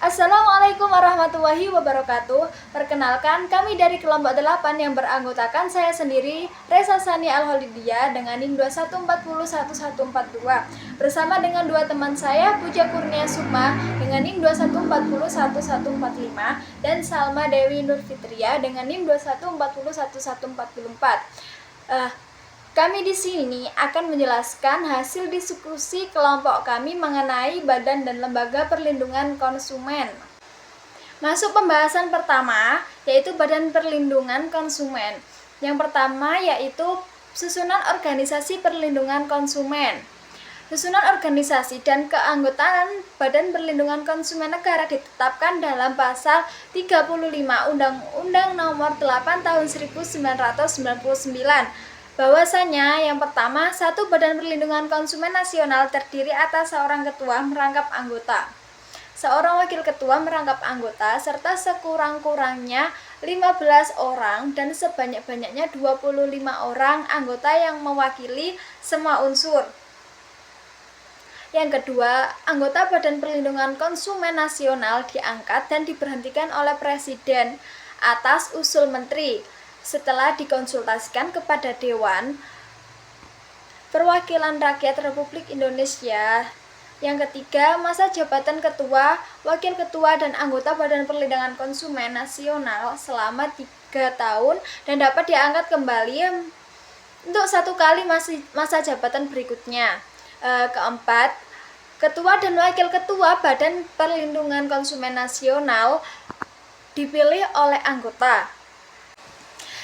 Assalamualaikum warahmatullahi wabarakatuh. Perkenalkan, kami dari kelompok 8 yang beranggotakan saya sendiri, Reza Sani Al-Holidiyah dengan NIM 21401142. Bersama dengan dua teman saya, Puja Kurnia Sukma dengan NIM 21401145 dan Salma Dewi Nur Fitria dengan NIM 21401144. Kami di sini akan menjelaskan hasil diskusi kelompok kami mengenai Badan dan Lembaga Perlindungan Konsumen. Masuk pembahasan pertama, yaitu Badan Perlindungan Konsumen. Yang pertama yaitu susunan organisasi perlindungan konsumen. Susunan organisasi dan keanggotaan Badan Perlindungan Konsumen Negara ditetapkan dalam Pasal 35 Undang-Undang Nomor 8 Tahun 1999. Bahwasanya yang pertama, satu Badan Perlindungan Konsumen Nasional terdiri atas seorang ketua merangkap anggota, seorang wakil ketua merangkap anggota, serta sekurang-kurangnya 15 orang dan sebanyak-banyaknya 25 orang anggota yang mewakili semua unsur. Yang kedua, anggota Badan Perlindungan Konsumen Nasional diangkat dan diberhentikan oleh Presiden atas usul Menteri setelah dikonsultasikan kepada Dewan Perwakilan Rakyat Republik Indonesia. Yang ketiga, masa jabatan ketua, wakil ketua, dan anggota Badan Perlindungan Konsumen Nasional selama 3 tahun dan dapat diangkat kembali untuk 1 kali masa jabatan berikutnya. Keempat, ketua dan wakil ketua Badan Perlindungan Konsumen Nasional dipilih oleh anggota.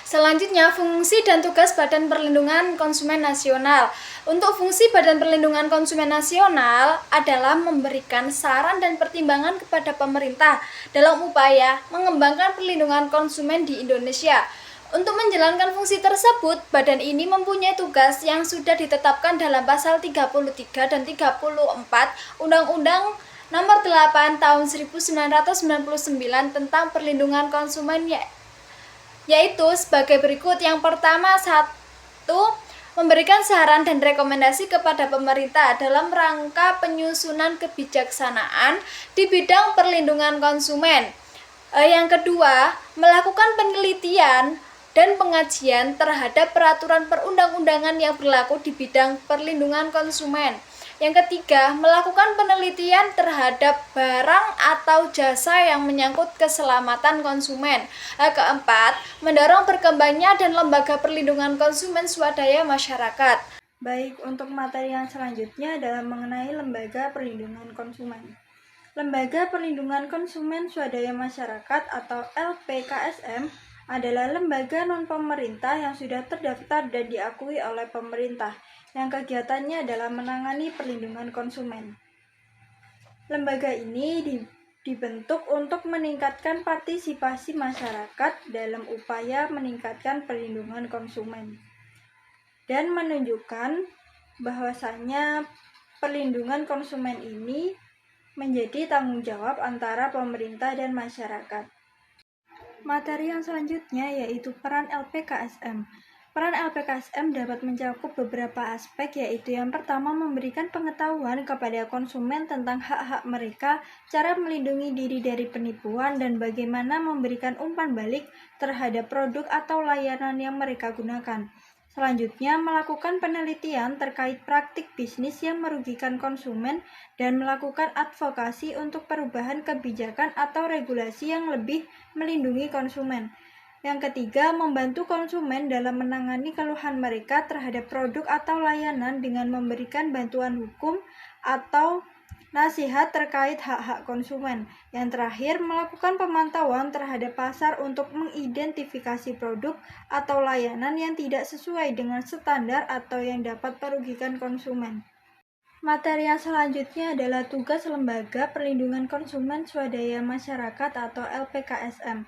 Selanjutnya, fungsi dan tugas Badan Perlindungan Konsumen Nasional. Untuk fungsi Badan Perlindungan Konsumen Nasional adalah memberikan saran dan pertimbangan kepada pemerintah dalam upaya mengembangkan perlindungan konsumen di Indonesia. Untuk menjalankan fungsi tersebut, badan ini mempunyai tugas yang sudah ditetapkan dalam Pasal 33 dan 34 Undang-Undang Nomor 8 Tahun 1999 tentang perlindungan konsumen, yaitu sebagai berikut. Yang pertama, 1. Memberikan saran dan rekomendasi kepada pemerintah dalam rangka penyusunan kebijaksanaan di bidang perlindungan konsumen. Yang kedua, melakukan penelitian dan pengajian terhadap peraturan perundang-undangan yang berlaku di bidang perlindungan konsumen. Yang ketiga, melakukan penelitian terhadap barang atau jasa yang menyangkut keselamatan konsumen. Keempat, mendorong berkembangnya dan lembaga perlindungan konsumen swadaya masyarakat. Baik, untuk materi yang selanjutnya adalah mengenai Lembaga Perlindungan Konsumen. Lembaga Perlindungan Konsumen Swadaya Masyarakat atau LPKSM adalah lembaga non-pemerintah yang sudah terdaftar dan diakui oleh pemerintah, yang kegiatannya adalah menangani perlindungan konsumen. Lembaga ini dibentuk untuk meningkatkan partisipasi masyarakat dalam upaya meningkatkan perlindungan konsumen dan menunjukkan bahwasannya perlindungan konsumen ini menjadi tanggung jawab antara pemerintah dan masyarakat. Materi yang selanjutnya yaitu peran LPKSM. Peran LPKSM dapat mencakup beberapa aspek, yaitu yang pertama, memberikan pengetahuan kepada konsumen tentang hak-hak mereka, cara melindungi diri dari penipuan, dan bagaimana memberikan umpan balik terhadap produk atau layanan yang mereka gunakan. Selanjutnya, melakukan penelitian terkait praktik bisnis yang merugikan konsumen dan melakukan advokasi untuk perubahan kebijakan atau regulasi yang lebih melindungi konsumen. Yang ketiga, membantu konsumen dalam menangani keluhan mereka terhadap produk atau layanan dengan memberikan bantuan hukum atau nasihat terkait hak-hak konsumen. Yang terakhir, melakukan pemantauan terhadap pasar untuk mengidentifikasi produk atau layanan yang tidak sesuai dengan standar atau yang dapat merugikan konsumen. Materi yang selanjutnya adalah tugas Lembaga Perlindungan Konsumen Swadaya Masyarakat atau LPKSM.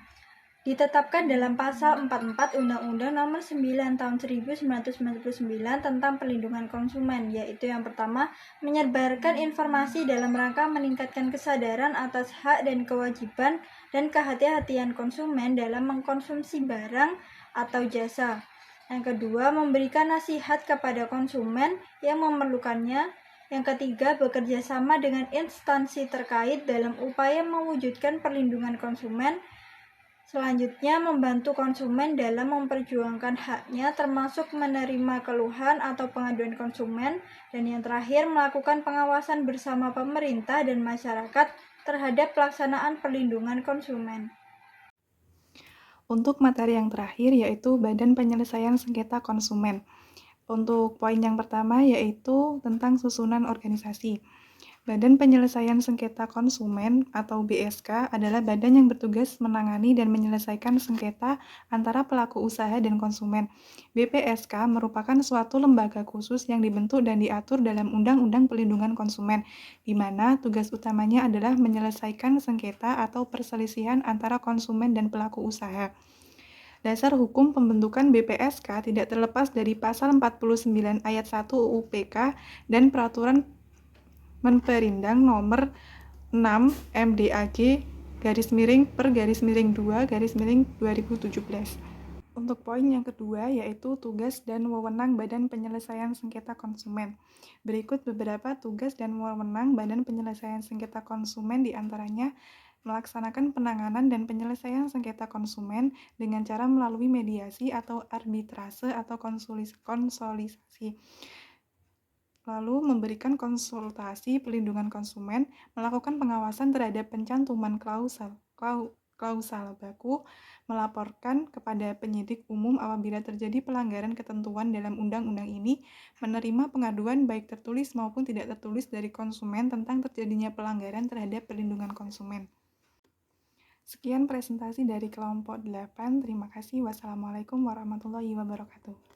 Ditetapkan dalam Pasal 44 Undang-Undang Nomor 9 Tahun 1999 tentang perlindungan konsumen, yaitu yang pertama, menyebarkan informasi dalam rangka meningkatkan kesadaran atas hak dan kewajiban dan kehati-hatian konsumen dalam mengkonsumsi barang atau jasa. Yang kedua, memberikan nasihat kepada konsumen yang memerlukannya Yang ketiga, bekerja sama dengan instansi terkait dalam upaya mewujudkan perlindungan konsumen. Selanjutnya, membantu konsumen dalam memperjuangkan haknya termasuk menerima keluhan atau pengaduan konsumen. Dan yang terakhir, melakukan pengawasan bersama pemerintah dan masyarakat terhadap pelaksanaan perlindungan konsumen. Untuk materi yang terakhir yaitu Badan Penyelesaian Sengketa Konsumen. Untuk poin yang pertama yaitu tentang susunan organisasi. Badan Penyelesaian Sengketa Konsumen atau BSK adalah badan yang bertugas menangani dan menyelesaikan sengketa antara pelaku usaha dan konsumen. BPSK merupakan suatu lembaga khusus yang dibentuk dan diatur dalam Undang-Undang Perlindungan Konsumen, di mana tugas utamanya adalah menyelesaikan sengketa atau perselisihan antara konsumen dan pelaku usaha. Dasar hukum pembentukan BPSK tidak terlepas dari Pasal 49 Ayat 1 UU PK dan Peraturan Menperindang nomor 6 MDAG /2/2017. Untuk poin yang kedua yaitu tugas dan wewenang Badan Penyelesaian Sengketa Konsumen. Berikut beberapa tugas dan wewenang Badan Penyelesaian Sengketa Konsumen, diantaranya melaksanakan penanganan dan penyelesaian sengketa konsumen dengan cara melalui mediasi atau arbitrase atau konsolidasi. Lalu memberikan konsultasi pelindungan konsumen, melakukan pengawasan terhadap pencantuman klausal baku, melaporkan kepada penyidik umum apabila terjadi pelanggaran ketentuan dalam undang-undang ini, menerima pengaduan baik tertulis maupun tidak tertulis dari konsumen tentang terjadinya pelanggaran terhadap perlindungan konsumen. Sekian presentasi dari kelompok 8. Terima kasih. Wassalamualaikum warahmatullahi wabarakatuh.